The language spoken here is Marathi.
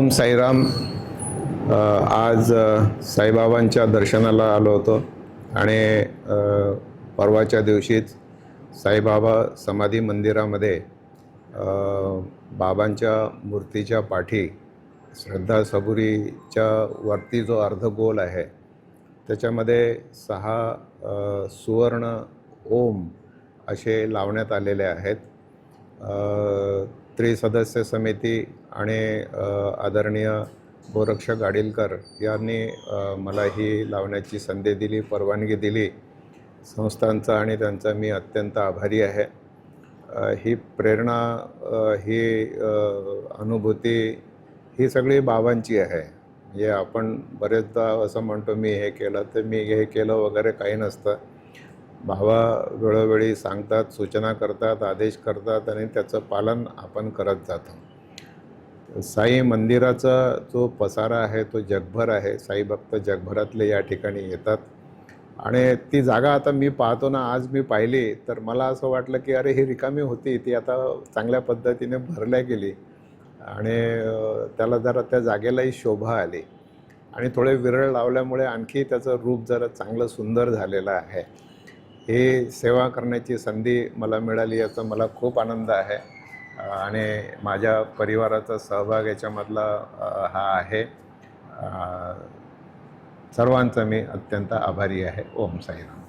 ओम साईराम. आज साईबाबांच्या दर्शनाला आलो होतो आणि परवाच्या दिवशीच साईबाबा समाधी मंदिरामध्ये बाबांच्या मूर्तीच्या पाठी श्रद्धा सबुरीच्या वरती जो अर्धगोल आहे त्याच्यामध्ये 6 सुवर्ण ओम असे लावण्यात आलेले आहेत. त्रिसदस्य समिती आणि आदरणीय गोरक्षक आडिलकर यांनी मला ही लावण्याची संधी दिली, परवानगी दिली. संस्थांचा आणि त्यांचा मी अत्यंत आभारी आहे. ही प्रेरणा, ही अनुभूती ही सगळी बाबांची आहे. म्हणजे आपण बरेचदा असं म्हणतो मी हे केलं तर मी हे केलं वगैरे काही नसतं. बाबा वेळोवेळी सांगतात, सूचना करतात, आदेश करतात आणि त्याचं पालन आपण करत जातो. साई मंदिराचा जो पसारा आहे तो जगभर आहे. साई भक्त जगभरातले या ठिकाणी येतात आणि ती जागा आता मी पाहतो ना, आज मी पाहिली तर मला असं वाटलं की अरे ही रिकामी होती, ती आता चांगल्या पद्धतीने भरल्या गेली आणि त्याला जरा त्या जागेलाही शोभा आली आणि थोडे विरळ लावल्यामुळे आणखी त्याचं रूप जरा चांगलं सुंदर झालेलं आहे. ही सेवा करण्याची संधी मला मिळाली याचा मला खूप आनंद आहे आणि माझ्या परिवाराचा सहभाग याच्यामधला हा आहे. सर्वांचा मी अत्यंत आभारी आहे. ओम साईराम.